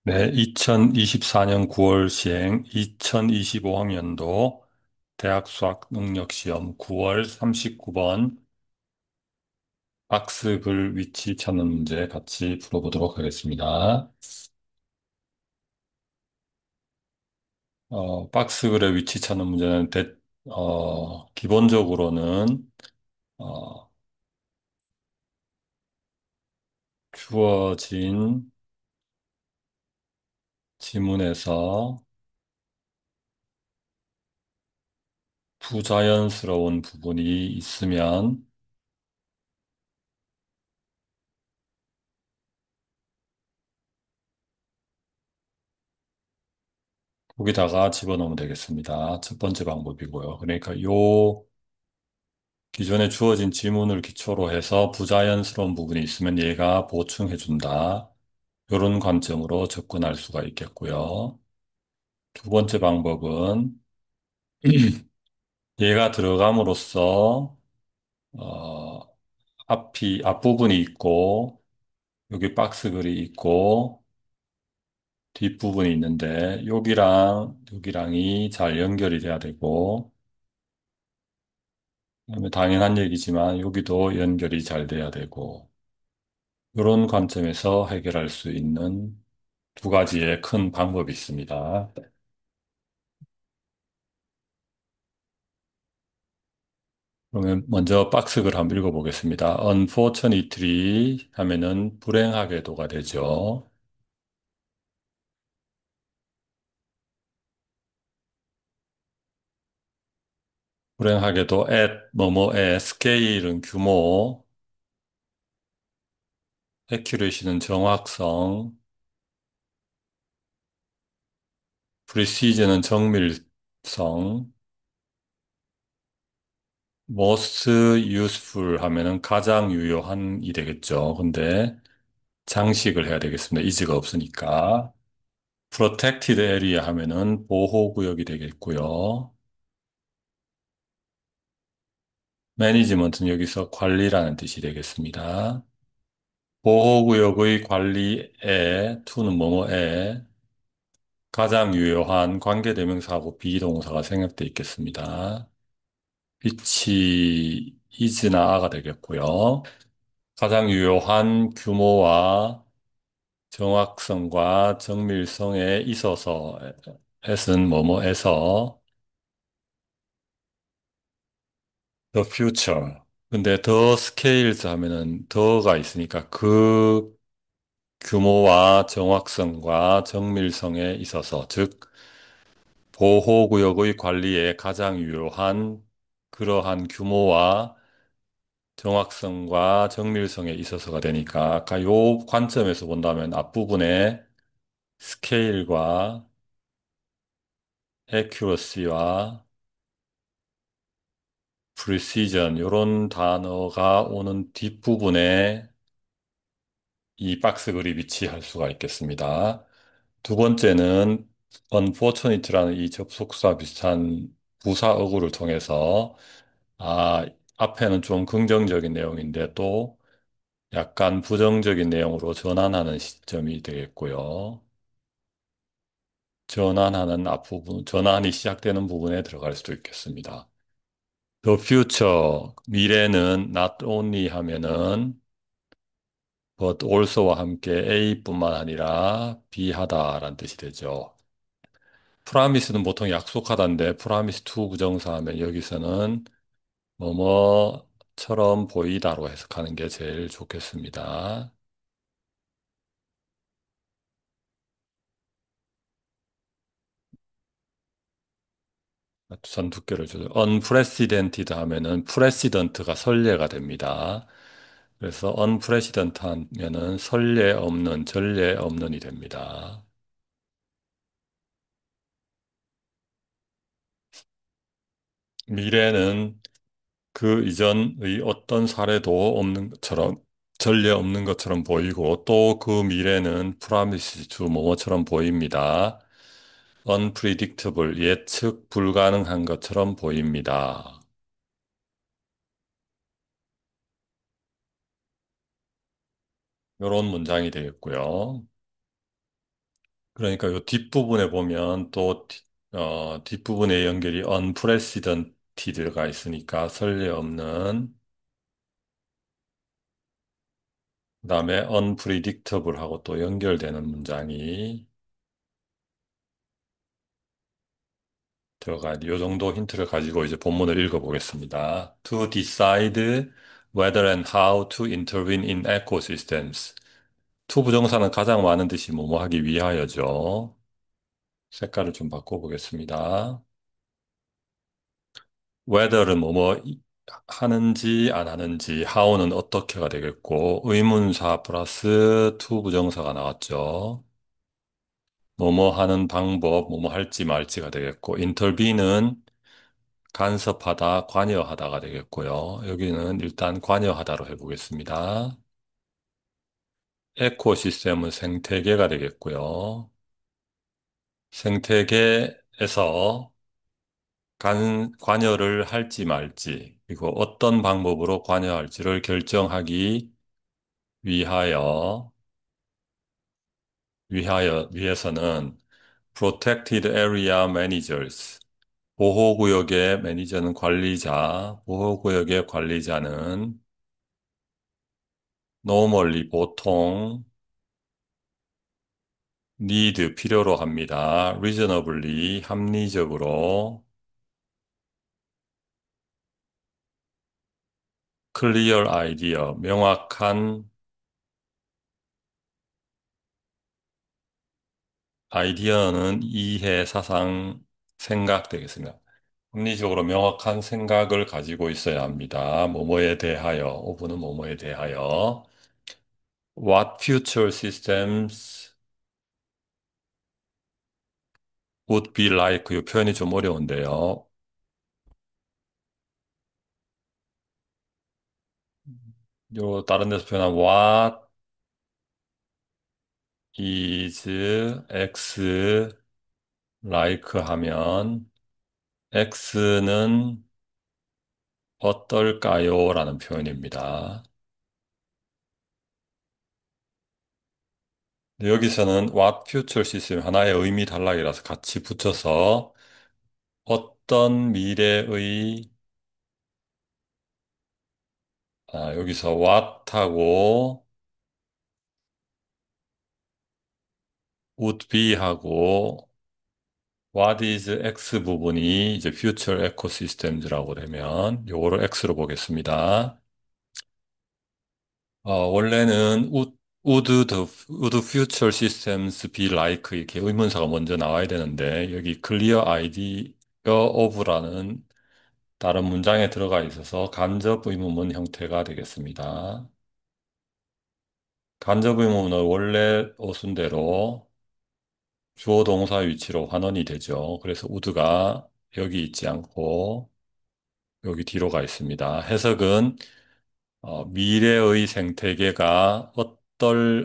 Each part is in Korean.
네, 2024년 9월 시행 2025학년도 대학 수학 능력 시험 9월 39번 박스 글 위치 찾는 문제 같이 풀어보도록 하겠습니다. 박스 글의 위치 찾는 문제는 기본적으로는 어, 주어진 지문에서 부자연스러운 부분이 있으면 거기다가 집어넣으면 되겠습니다. 첫 번째 방법이고요. 그러니까 기존에 주어진 지문을 기초로 해서 부자연스러운 부분이 있으면 얘가 보충해준다. 이런 관점으로 접근할 수가 있겠고요. 두 번째 방법은 얘가 들어감으로써 어, 앞부분이 있고 여기 박스 글이 있고 뒷부분이 있는데 여기랑 여기랑이 잘 연결이 돼야 되고 그다음에 당연한 얘기지만 여기도 연결이 잘 돼야 되고 이런 관점에서 해결할 수 있는 두 가지의 큰 방법이 있습니다. 그러면 먼저 박스글 한번 읽어보겠습니다. Unfortunately 하면은 불행하게도가 되죠. 불행하게도 at 뭐뭐의 스케일은 규모, accuracy는 정확성, precision은 정밀성, most useful 하면은 가장 유효한이 되겠죠. 근데 장식을 해야 되겠습니다. is가 없으니까. protected area 하면은 보호구역이 되겠고요. management는 여기서 관리라는 뜻이 되겠습니다. 보호구역의 관리에, to는 뭐뭐에, 가장 유효한 관계대명사하고 비동사가 생략되어 있겠습니다. which is나 a가 되겠고요. 가장 유효한 규모와 정확성과 정밀성에 있어서, s는 뭐뭐에서, the future. 근데 the scales 하면은 the가 있으니까 그 규모와 정확성과 정밀성에 있어서, 즉, 보호구역의 관리에 가장 유효한 그러한 규모와 정확성과 정밀성에 있어서가 되니까, 아까 요 관점에서 본다면 앞부분에 스케일과 accuracy와 precision, 이런 단어가 오는 뒷부분에 이 박스 글이 위치할 수가 있겠습니다. 두 번째는 unfortunate라는 이 접속사 비슷한 부사 어구를 통해서 앞에는 좀 긍정적인 내용인데 또 약간 부정적인 내용으로 전환하는 시점이 되겠고요. 전환이 시작되는 부분에 들어갈 수도 있겠습니다. The future, 미래는 not only 하면은 but also와 함께 A뿐만 아니라 B하다라는 뜻이 되죠. promise는 보통 약속하다인데 promise to 부정사 하면 여기서는 뭐뭐처럼 보이다로 해석하는 게 제일 좋겠습니다. 선 두께를 줘요. unprecedented 하면은 precedent가 선례가 됩니다. 그래서 unprecedented 하면은 선례 없는, 전례 없는이 됩니다. 미래는 그 이전의 어떤 사례도 없는 것처럼, 전례 없는 것처럼 보이고, 또 그 미래는 promise to 뭐뭐처럼 보입니다. unpredictable, 예측 불가능한 것처럼 보입니다. 이런 문장이 되겠고요. 그러니까 요 뒷부분에 보면 또, 뒷부분의 연결이 unprecedented가 있으니까 설례 없는, 그다음에 unpredictable하고 또 연결되는 문장이 들어가야 돼. 요 정도 힌트를 가지고 이제 본문을 읽어보겠습니다. To decide whether and how to intervene in ecosystems. to 부정사는 가장 많은 뜻이 뭐뭐 하기 위하여죠. 색깔을 좀 바꿔보겠습니다. whether는 뭐뭐 하는지 안 하는지, how는 어떻게가 되겠고, 의문사 플러스 to 부정사가 나왔죠. 뭐뭐 하는 방법, 뭐뭐 할지 말지가 되겠고, intervene은 간섭하다, 관여하다가 되겠고요. 여기는 일단 관여하다로 해보겠습니다. 에코시스템은 생태계가 되겠고요. 생태계에서 관여를 할지 말지, 그리고 어떤 방법으로 관여할지를 결정하기 위하여, 위해서는 Protected Area Managers, 보호구역의 매니저는 관리자, 보호구역의 관리자는 normally 보통 need 필요로 합니다. reasonably 합리적으로 clear idea 명확한 아이디어는 이해, 사상, 생각 되겠습니다. 합리적으로 명확한 생각을 가지고 있어야 합니다. 뭐뭐에 대하여, 오브는 뭐뭐에 대하여. What future systems would be like? 이 표현이 좀 어려운데요. 요 다른 데서 표현한 what is X like 하면 X는 어떨까요? 라는 표현입니다. 근데 여기서는 what future system 하나의 의미 단락이라서 같이 붙여서 어떤 미래의 여기서 what하고 would be하고 what is X 부분이 이제 future ecosystems라고 되면 요거를 X로 보겠습니다. 원래는 would future systems be like 이렇게 의문사가 먼저 나와야 되는데 여기 clear idea of라는 다른 문장에 들어가 있어서 간접 의문문 형태가 되겠습니다. 간접 의문문은 원래 어순대로 주어 동사 위치로 환원이 되죠. 그래서 would가 여기 있지 않고 여기 뒤로 가 있습니다. 해석은 미래의 생태계가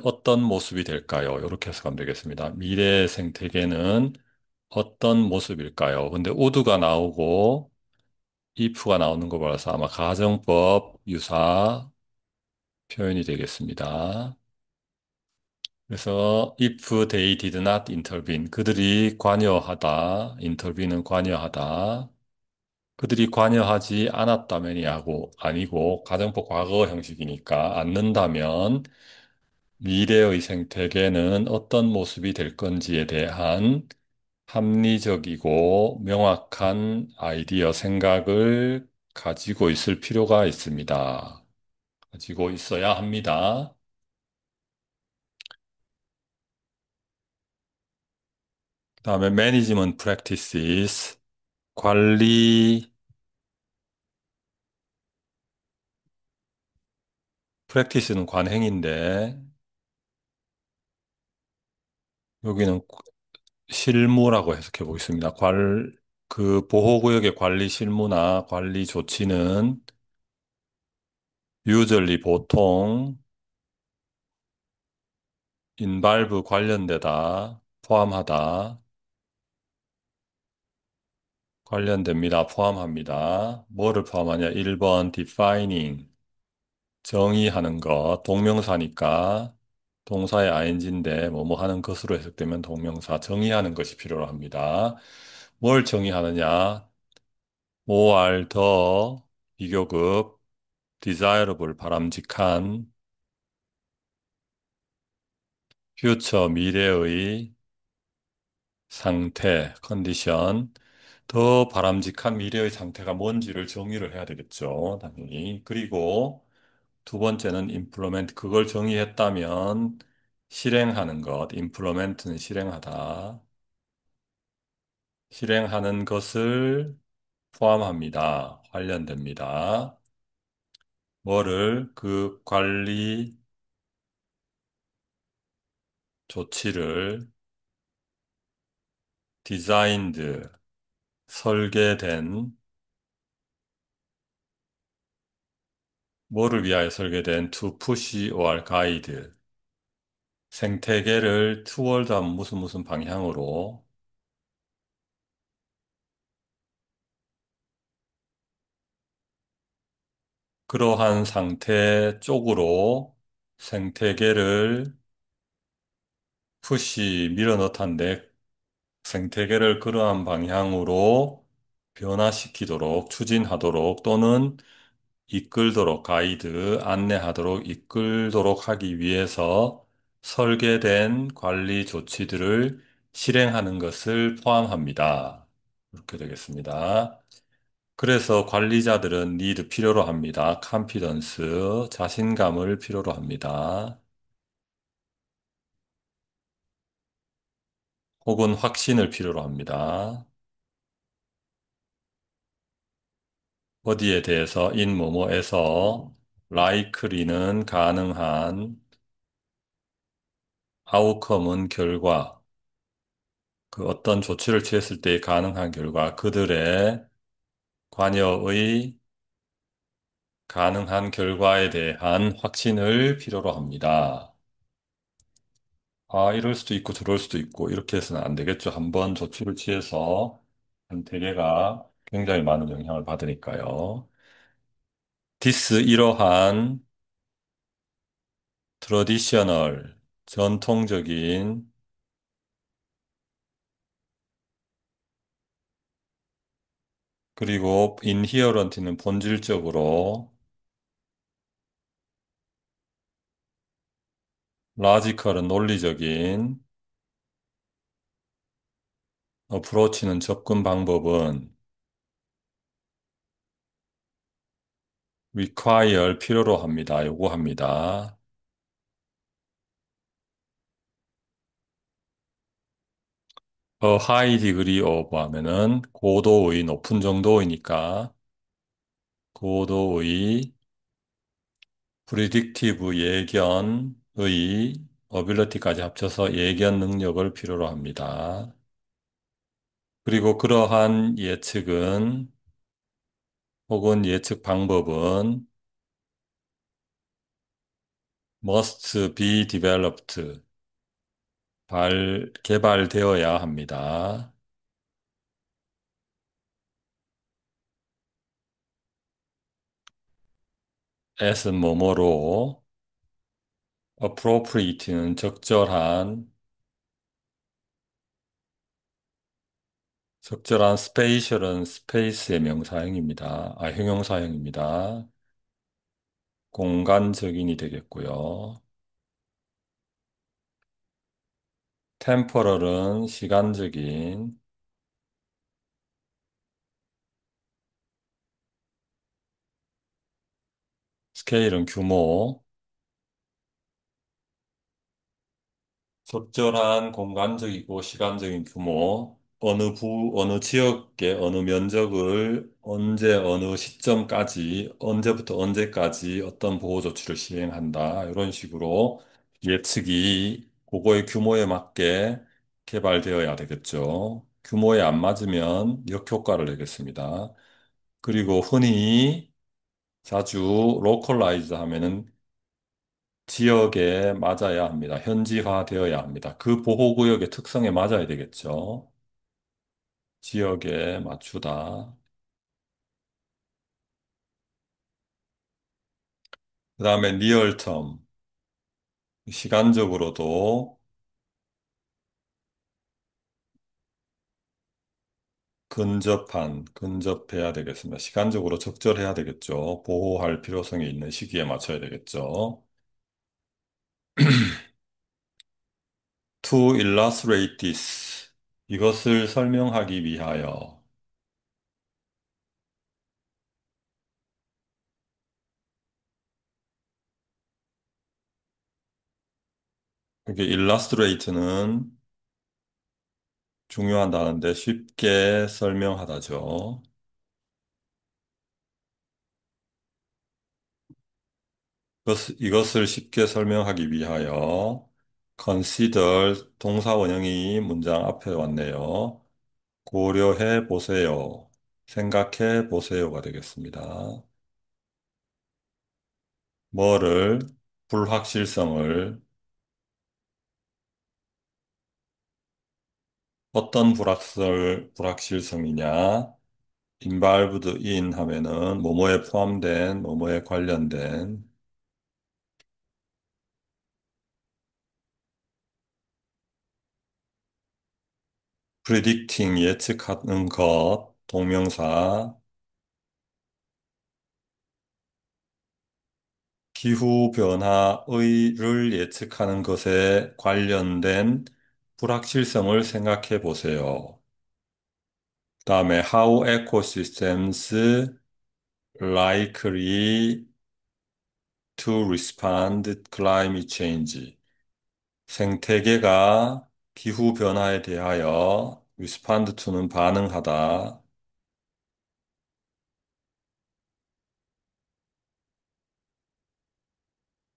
어떤 모습이 될까요? 이렇게 해석하면 되겠습니다. 미래 생태계는 어떤 모습일까요? 근데 would가 나오고 if가 나오는 거 봐서 아마 가정법 유사 표현이 되겠습니다. 그래서 if they did not intervene, 그들이 관여하다, intervene은 관여하다. 그들이 관여하지 않았다면이 하고 아니고 가정법 과거 형식이니까 않는다면 미래의 생태계는 어떤 모습이 될 건지에 대한 합리적이고 명확한 아이디어 생각을 가지고 있을 필요가 있습니다. 가지고 있어야 합니다. 그다음에 management practices 관리 practice는 관행인데 여기는 실무라고 해석해 보겠습니다. 그 보호구역의 관리 실무나 관리 조치는 usually 보통 involve 관련되다, 포함하다, 관련됩니다, 포함합니다. 뭐를 포함하냐? 1번 defining 정의하는 것, 동명사니까 동사의 ing인데 뭐뭐 하는 것으로 해석되면 동명사 정의하는 것이 필요로 합니다. 뭘 정의하느냐? more 더 비교급 desirable 바람직한 future 미래의 상태 컨디션 더 바람직한 미래의 상태가 뭔지를 정의를 해야 되겠죠. 당연히. 그리고 두 번째는 implement 그걸 정의했다면 실행하는 것 implement는 실행하다. 실행하는 것을 포함합니다. 관련됩니다. 뭐를 그 관리 조치를 designed 설계된 뭐를 위하여 설계된 to push or guide 생태계를 toward 하면 무슨 무슨 방향으로 그러한 상태 쪽으로 생태계를 푸시 밀어넣던데 생태계를 그러한 방향으로 변화시키도록 추진하도록 또는 이끌도록 가이드 안내하도록 이끌도록 하기 위해서 설계된 관리 조치들을 실행하는 것을 포함합니다. 이렇게 되겠습니다. 그래서 관리자들은 need 필요로 합니다. confidence 자신감을 필요로 합니다. 혹은 확신을 필요로 합니다. 어디에 대해서 in 뭐뭐에서 likely는 가능한 outcome은 결과 그 어떤 조치를 취했을 때 가능한 결과 그들의 관여의 가능한 결과에 대한 확신을 필요로 합니다. 아, 이럴 수도 있고 저럴 수도 있고 이렇게 해서는 안 되겠죠. 한번 조치를 취해서 한 대개가 굉장히 많은 영향을 받으니까요. this 이러한 traditional 전통적인 그리고 inherent는 본질적으로 logical은 논리적인 approach는 접근 방법은 require 필요로 합니다. 요구합니다. a high degree of 하면은 고도의 높은 정도이니까 고도의 predictive 예견의 ability까지 합쳐서 예견 능력을 필요로 합니다. 그리고 그러한 예측은 혹은 예측 방법은 must be developed 개발되어야 합니다. as 뭐뭐로 appropriate는 적절한 spatial은 space의 명사형입니다. 아, 형용사형입니다. 공간적인이 되겠고요. temporal은 시간적인, scale은 규모, 적절한 공간적이고 시간적인 규모, 어느 지역의 어느 면적을 언제, 어느 시점까지, 언제부터 언제까지 어떤 보호 조치를 시행한다. 이런 식으로 예측이 그거의 규모에 맞게 개발되어야 되겠죠. 규모에 안 맞으면 역효과를 내겠습니다. 그리고 흔히 자주 로컬라이즈 하면은 지역에 맞아야 합니다. 현지화되어야 합니다. 그 보호구역의 특성에 맞아야 되겠죠. 지역에 맞추다. 그 다음에 리얼텀. 시간적으로도 근접해야 되겠습니다. 시간적으로 적절해야 되겠죠. 보호할 필요성이 있는 시기에 맞춰야 되겠죠. To illustrate this. 이것을 설명하기 위하여. 이게 illustrate는 중요한 단어인데 쉽게 설명하다죠. 이것을 쉽게 설명하기 위하여 consider 동사 원형이 문장 앞에 왔네요. 고려해 보세요. 생각해 보세요가 되겠습니다. 뭐를 불확실성을 어떤 불확실성이냐? involved in 하면은 뭐뭐에 포함된, 뭐뭐에 관련된 predicting 예측하는 것, 동명사 기후변화의를 예측하는 것에 관련된 불확실성을 생각해 보세요. 다음에 how ecosystems likely to respond to climate change. 생태계가 기후변화에 대하여 respond to는 반응하다.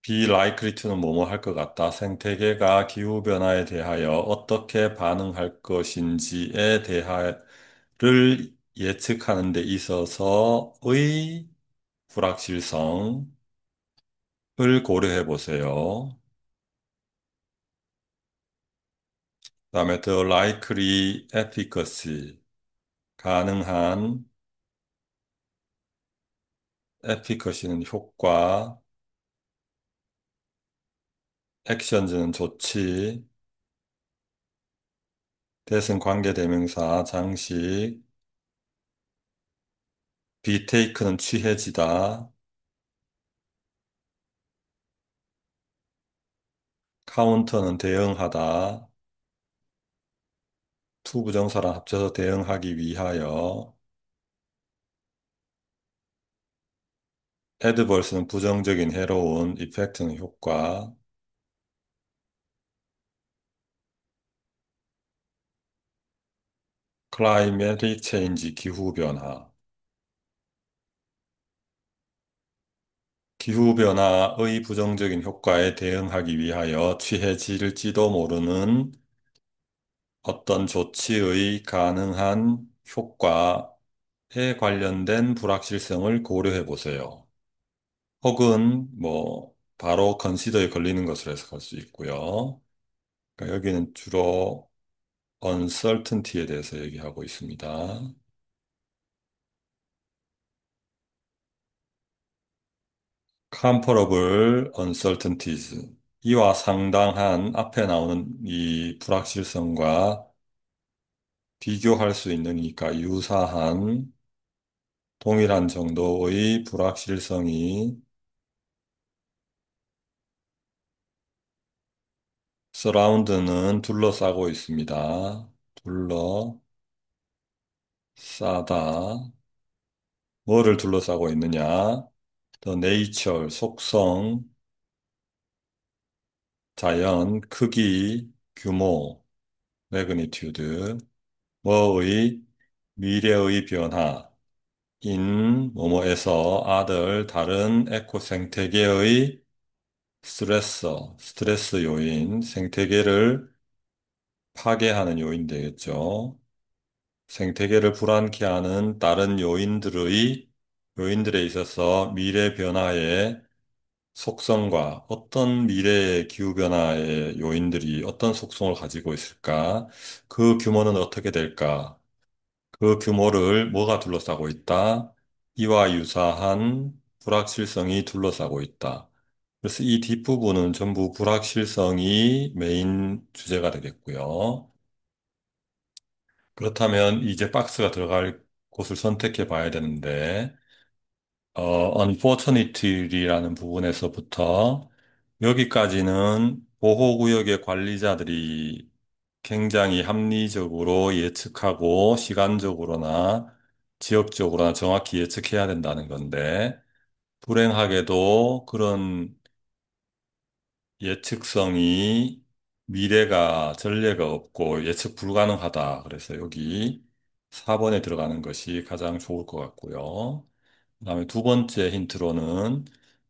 be likely to는 뭐뭐 할 것 같다. 생태계가 기후변화에 대하여 어떻게 반응할 것인지에 대하를 예측하는 데 있어서의 불확실성을 고려해 보세요. 그다음에 the likely efficacy, 가능한 efficacy는 효과, actions는 조치, 대승 관계대명사, 장식, be take는 취해지다, counter는 대응하다, to 부정사랑 합쳐서 대응하기 위하여, adverse는 부정적인 해로운, effect는 효과, climatic change 기후변화, 기후변화의 부정적인 효과에 대응하기 위하여 취해질지도 모르는 어떤 조치의 가능한 효과에 관련된 불확실성을 고려해 보세요. 혹은 바로 consider에 걸리는 것을 해석할 수 있고요. 그러니까 여기는 주로 uncertainty에 대해서 얘기하고 있습니다. comparable uncertainties. 이와 상당한 앞에 나오는 이 불확실성과 비교할 수 있으니까 유사한 동일한 정도의 불확실성이 surround는 둘러싸고 있습니다. 둘러싸다. 뭐를 둘러싸고 있느냐? The nature, 속성, 자연, 크기, 규모, magnitude, 뭐의 미래의 변화, 뭐뭐에서 다른 에코 생태계의 스트레스 요인, 생태계를 파괴하는 요인 되겠죠. 생태계를 불안케 하는 다른 요인들에 있어서 미래 변화의 속성과 어떤 미래의 기후변화의 요인들이 어떤 속성을 가지고 있을까? 그 규모는 어떻게 될까? 그 규모를 뭐가 둘러싸고 있다? 이와 유사한 불확실성이 둘러싸고 있다. 그래서 이 뒷부분은 전부 불확실성이 메인 주제가 되겠고요. 그렇다면 이제 박스가 들어갈 곳을 선택해 봐야 되는데, unfortunately라는 부분에서부터 여기까지는 보호구역의 관리자들이 굉장히 합리적으로 예측하고 시간적으로나 지역적으로나 정확히 예측해야 된다는 건데, 불행하게도 그런 예측성이 미래가 전례가 없고 예측 불가능하다. 그래서 여기 4번에 들어가는 것이 가장 좋을 것 같고요. 그다음에 두 번째 힌트로는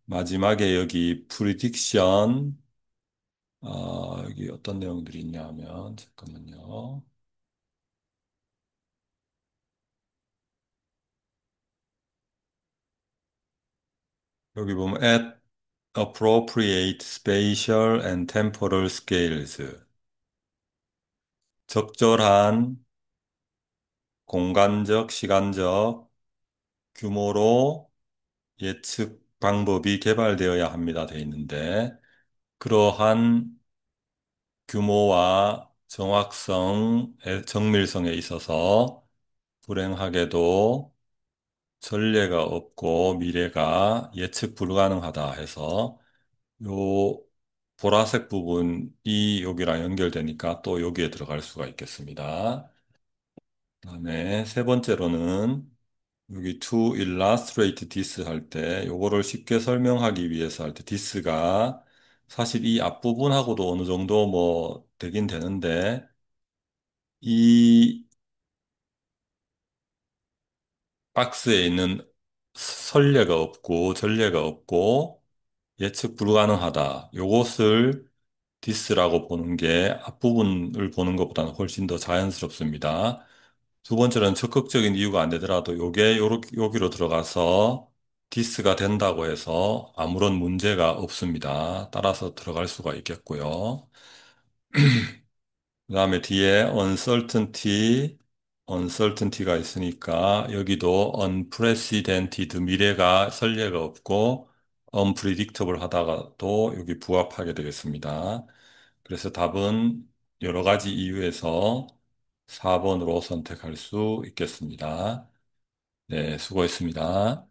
마지막에 여기 prediction, 여기 어떤 내용들이 있냐 하면, 잠깐만요. 여기 보면 at appropriate spatial and temporal scales. 적절한 공간적, 시간적 규모로 예측 방법이 개발되어야 합니다. 돼 있는데, 그러한 규모와 정밀성에 있어서 불행하게도 전례가 없고 미래가 예측 불가능하다 해서 요 보라색 부분이 여기랑 연결되니까 또 여기에 들어갈 수가 있겠습니다. 그다음에 세 번째로는 여기 to illustrate this 할 때 요거를 쉽게 설명하기 위해서 할 때 this가 사실 이 앞부분하고도 어느 정도 뭐 되긴 되는데 이 박스에 있는 선례가 없고 전례가 없고 예측 불가능하다. 요것을 this라고 보는 게 앞부분을 보는 것보다는 훨씬 더 자연스럽습니다. 두 번째로는 적극적인 이유가 안 되더라도 요게 여기로 들어가서 디스가 된다고 해서 아무런 문제가 없습니다. 따라서 들어갈 수가 있겠고요. 그다음에 뒤에 uncertainty가 있으니까 여기도 unprecedented, 미래가 선례가 없고 unpredictable 하다가도 여기 부합하게 되겠습니다. 그래서 답은 여러 가지 이유에서 4번으로 선택할 수 있겠습니다. 네, 수고했습니다.